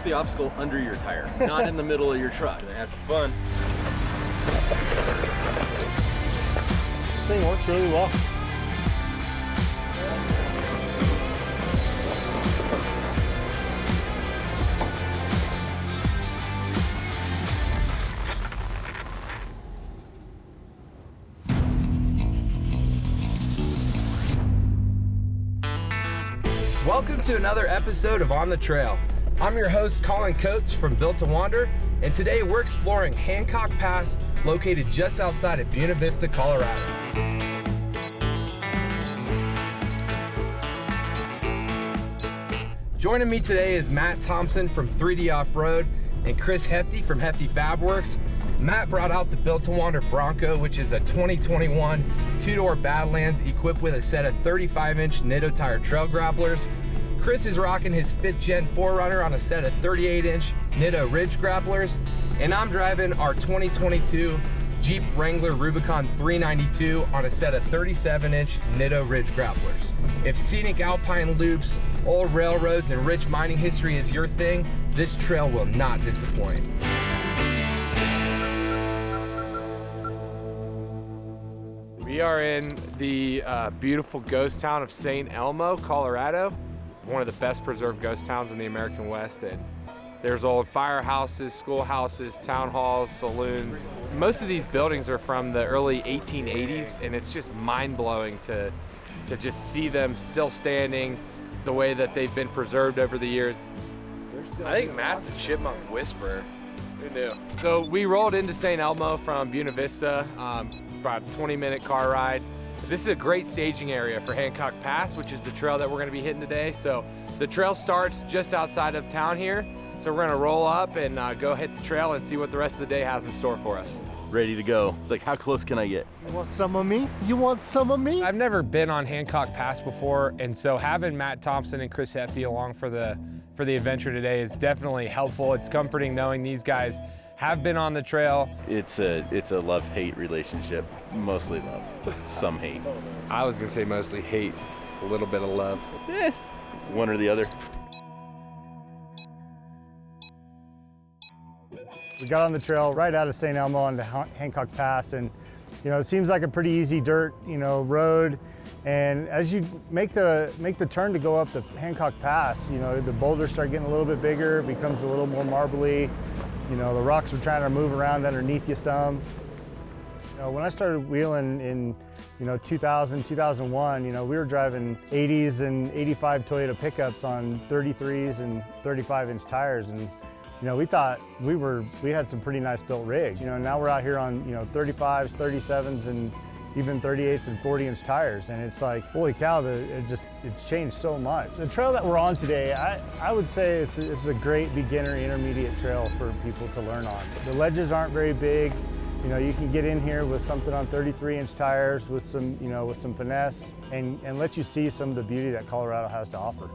put the obstacle under your tire, not in the middle of your truck. And have some fun. This thing works really well. Welcome to another episode of On the Trail. I'm your host, Collin Coates from Built2Wander, and today we're exploring Hancock Pass, located just outside of Buena Vista, Colorado. Joining me today is Matt Thompson from 3D Off-Road and Chris Hefty from Hefty Fabworks. Matt brought out the Built2Wander Bronco, which is a 2021 two-door Badlands equipped with a set of 35-inch Nitto tire trail grapplers. Chris is rocking his 5th gen 4Runner on a set of 38-inch Nitto Ridge Grapplers, and I'm driving our 2022 Jeep Wrangler Rubicon 392 on a set of 37-inch Nitto Ridge Grapplers. If scenic alpine loops, old railroads, and rich mining history is your thing, this trail will not disappoint. We are in the beautiful ghost town of St. Elmo, Colorado. One of the best preserved ghost towns in the American West. And there's old firehouses, schoolhouses, town halls, saloons. Most of these buildings are from the early 1880s, and it's just mind-blowing to just see them still standing the way that they've been preserved over the years. I think Matt's a chipmunk whisperer. Who knew? So we rolled into St. Elmo from Buena Vista, about a 20-minute car ride. This is a great staging area for Hancock Pass, which is the trail that we're gonna be hitting today. So the trail starts just outside of town here. So we're gonna roll up and go hit the trail and see what the rest of the day has in store for us. Ready to go. It's like, how close can I get? You want some of me? You want some of me? I've never been on Hancock Pass before, and so having Matt Thompson and Chris Hefty along for the adventure today is definitely helpful. It's comforting knowing these guys have been on the trail. It's a love-hate relationship. Mostly love, some hate. I was gonna say mostly hate, a little bit of love. One or the other. We got on the trail right out of St. Elmo onto Hancock Pass, and it seems like a pretty easy dirt road. And as you make the turn to go up the Hancock Pass, the boulders start getting a little bit bigger, it becomes a little more marbly. The rocks are trying to move around underneath you some. When I started wheeling in 2000, 2001, we were driving 80s and 85 Toyota pickups on 33s and 35-inch tires, and we thought we had some pretty nice built rigs. Now we're out here on 35s, 37s, and even 38s and 40-inch tires, and it's like, holy cow, it's changed so much. The trail that we're on today, I would say it's a great beginner intermediate trail for people to learn on. The ledges aren't very big. You can get in here with something on 33-inch tires with some finesse and let you see some of the beauty that Colorado has to offer.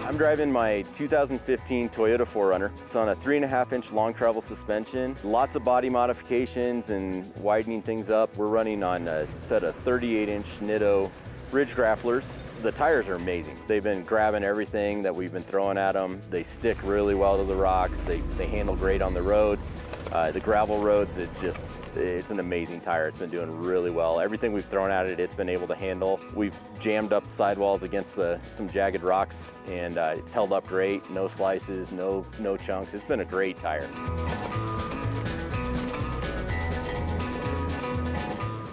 I'm driving my 2015 Toyota 4Runner. It's on a 3.5-inch long travel suspension. Lots of body modifications and widening things up. We're running on a set of 38-inch Nitto Ridge Grapplers. The tires are amazing. They've been grabbing everything that we've been throwing at them. They stick really well to the rocks. They handle great on the road. The gravel roads, it's an amazing tire. It's been doing really well. Everything we've thrown at it, it's been able to handle. We've jammed up sidewalls against some jagged rocks, and it's held up great. No slices, no chunks. It's been a great tire.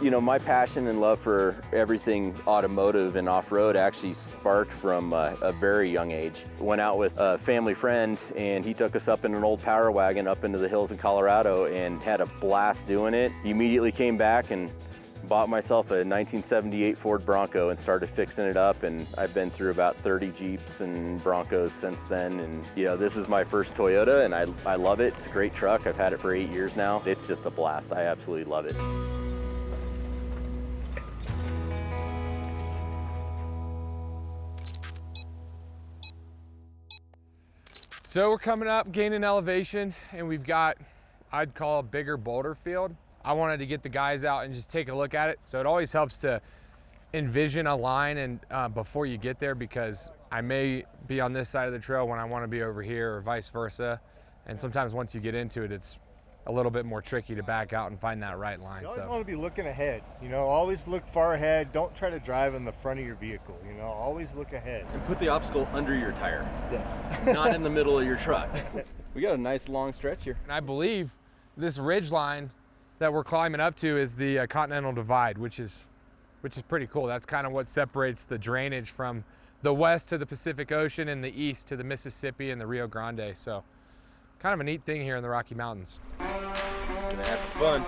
You know, my passion and love for everything automotive and off-road actually sparked from a very young age. Went out with a family friend and he took us up in an old power wagon up into the hills in Colorado and had a blast doing it. He immediately came back and bought myself a 1978 Ford Bronco and started fixing it up, and I've been through about 30 Jeeps and Broncos since then. And you know, this is my first Toyota, and I love it. It's a great truck. I've had it for 8 years now. It's just a blast. I absolutely love it. So we're coming up, gaining elevation, and we've got, I'd call a bigger boulder field. I wanted to get the guys out and just take a look at it. So it always helps to envision a line and before you get there, because I may be on this side of the trail when I want to be over here, or vice versa. And sometimes once you get into it, it's a little bit more tricky to back out and find that right line. You always want to be looking ahead, you know, always look far ahead. Don't try to drive in the front of your vehicle, you know, always look ahead. And put the obstacle under your tire. Yes. Not in the middle of your truck. We got a nice long stretch here. And I believe this ridge line that we're climbing up to is the Continental Divide, which is pretty cool. That's kind of what separates the drainage from the west to the Pacific Ocean and the east to the Mississippi and the Rio Grande. So kind of a neat thing here in the Rocky Mountains. Gonna have some fun.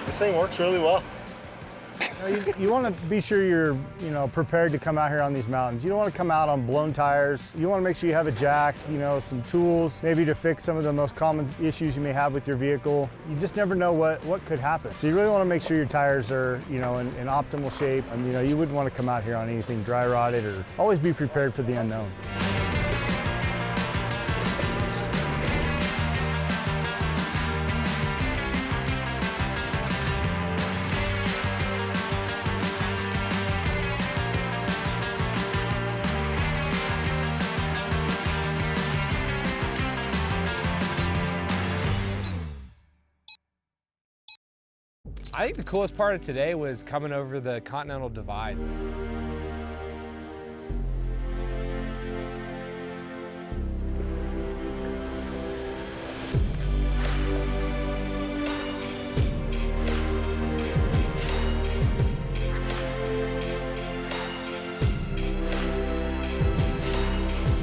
This thing works really well. You want to be sure you're, you know, prepared to come out here on these mountains. You don't want to come out on blown tires. You want to make sure you have a jack, you know, some tools, maybe to fix some of the most common issues you may have with your vehicle. You just never know what could happen. So you really want to make sure your tires are, you know, in optimal shape. And, you know, you wouldn't want to come out here on anything dry rotted, or always be prepared for the unknown. I think the coolest part of today was coming over the Continental Divide.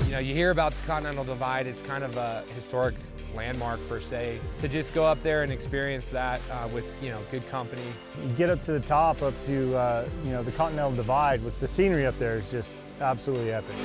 You know, you hear about the Continental Divide, it's kind of a historic landmark per se. To just go up there and experience that with, you know, good company. You get up to the top, up to you know, the Continental Divide, with the scenery up there is just absolutely epic.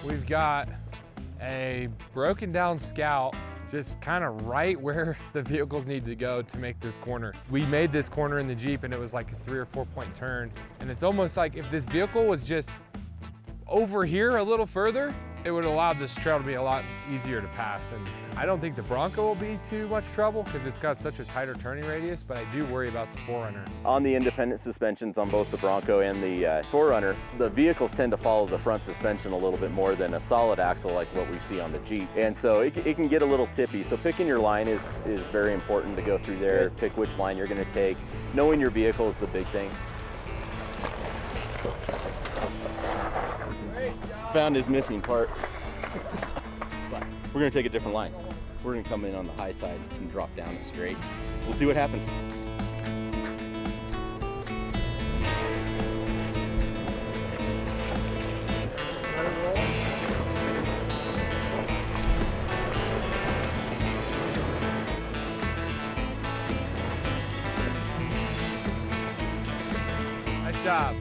We've got a broken down Scout just kind of right where the vehicles need to go to make this corner. We made this corner in the Jeep and it was like a 3 or 4 point turn. And it's almost like if this vehicle was just over here a little further, it would allow this trail to be a lot easier to pass. And I don't think the Bronco will be too much trouble because it's got such a tighter turning radius, but I do worry about the 4Runner. On the independent suspensions on both the Bronco and the 4Runner, the vehicles tend to follow the front suspension a little bit more than a solid axle like what we see on the Jeep. And so it can get a little tippy. So picking your line is very important to go through there, pick which line you're gonna take. Knowing your vehicle is the big thing. Found his missing part. But we're gonna take a different line. We're gonna come in on the high side and drop down it straight. We'll see what happens. Nice job.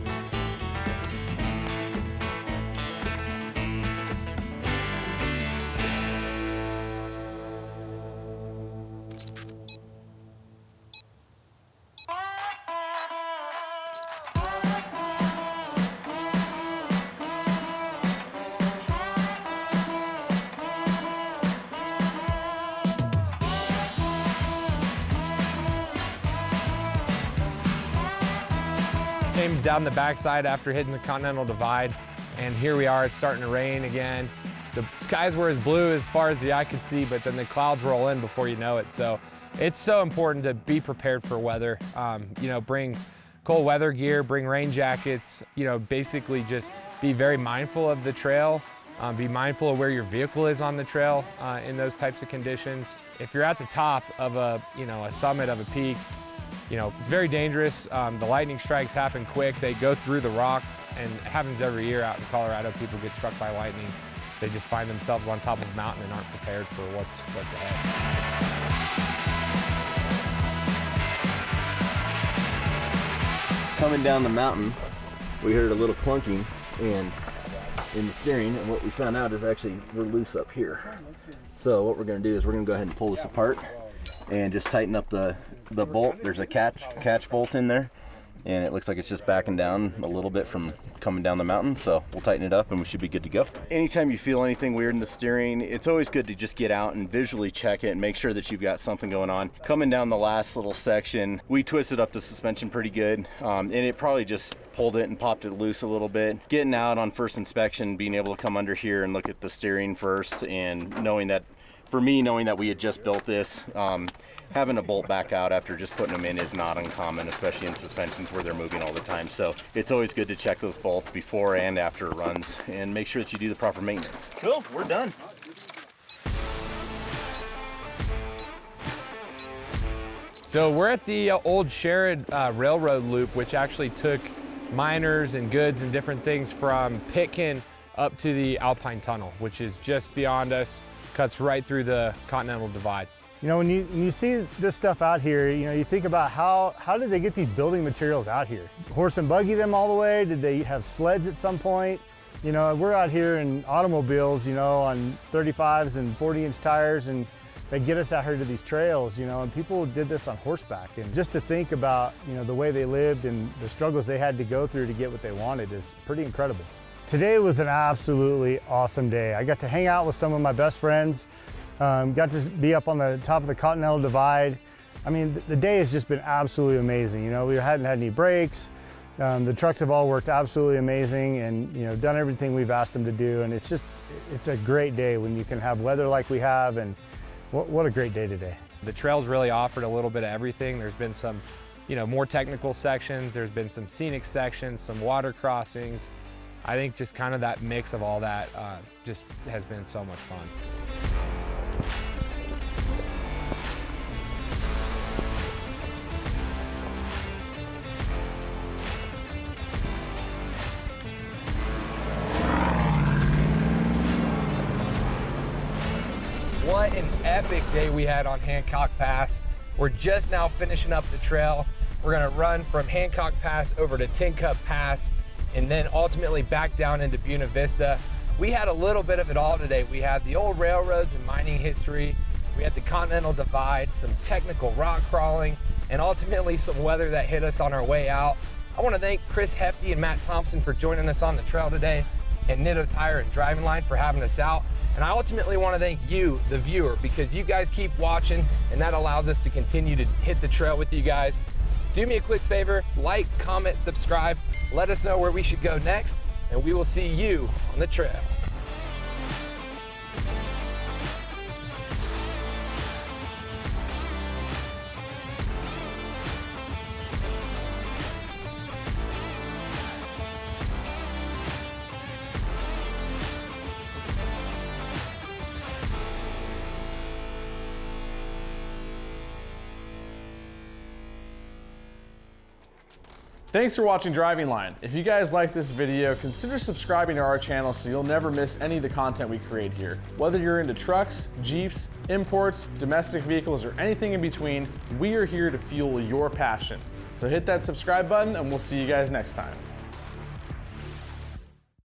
Came down the backside after hitting the Continental Divide, and here we are. It's starting to rain again. The skies were as blue as far as the eye could see, but then the clouds roll in before you know it. So it's so important to be prepared for weather. You know, bring cold weather gear, bring rain jackets, you know, basically just be very mindful of the trail. Be mindful of where your vehicle is on the trail in those types of conditions. If you're at the top of a summit of a peak, you know, it's very dangerous. The lightning strikes happen quick. They go through the rocks, and it happens every year out in Colorado. People get struck by lightning. They just find themselves on top of a mountain and aren't prepared for what's ahead. Coming down the mountain, we heard a little clunking and in the steering, and what we found out is actually we're loose up here. So what we're gonna do is we're gonna go ahead and pull this apart and just tighten up the bolt. There's a catch bolt in there, and it looks like it's just backing down a little bit from coming down the mountain, so we'll tighten it up and we should be good to go. Anytime you feel anything weird in the steering, it's always good to just get out and visually check it and make sure that you've got something going on. Coming down the last little section, we twisted up the suspension pretty good, and it probably just pulled it and popped it loose a little bit. Getting out on first inspection, being able to come under here and look at the steering first, and knowing that, for me, knowing that we had just built this, having a bolt back out after just putting them in is not uncommon, especially in suspensions where they're moving all the time. So it's always good to check those bolts before and after runs and make sure that you do the proper maintenance. Cool, we're done. So we're at the old Sherrod Railroad Loop, which actually took miners and goods and different things from Pitkin up to the Alpine Tunnel, which is just beyond us, cuts right through the Continental Divide. You know, when you see this stuff out here, you know, you think about how did they get these building materials out here? Horse and buggy them all the way? Did they have sleds at some point? You know, we're out here in automobiles, you know, on 35s and 40-inch tires, and they get us out here to these trails, you know, and people did this on horseback. And just to think about, you know, the way they lived and the struggles they had to go through to get what they wanted is pretty incredible. Today was an absolutely awesome day. I got to hang out with some of my best friends. Got to be up on the top of the Continental Divide. I mean, the day has just been absolutely amazing. You know, we hadn't had any breaks. The trucks have all worked absolutely amazing, and, you know, done everything we've asked them to do. And it's a great day when you can have weather like we have, and what a great day today. The trails really offered a little bit of everything. There's been some, you know, more technical sections. There's been some scenic sections, some water crossings. I think just kind of that mix of all that just has been so much fun. What an epic day we had on Hancock Pass. We're just now finishing up the trail. We're gonna run from Hancock Pass over to Tin Cup Pass, and then ultimately back down into Buena Vista. We had a little bit of it all today. We had the old railroads and mining history. We had the Continental Divide, some technical rock crawling, and ultimately some weather that hit us on our way out. I wanna thank Chris Hefty and Matt Thompson for joining us on the trail today, and Nitto Tire and Driving Line for having us out. And I ultimately wanna thank you, the viewer, because you guys keep watching, and that allows us to continue to hit the trail with you guys. Do me a quick favor, like, comment, subscribe, let us know where we should go next, and we will see you on the trail. Thanks for watching Driving Line. If you guys like this video, consider subscribing to our channel so you'll never miss any of the content we create here. Whether you're into trucks, Jeeps, imports, domestic vehicles, or anything in between, we are here to fuel your passion. So hit that subscribe button and we'll see you guys next time.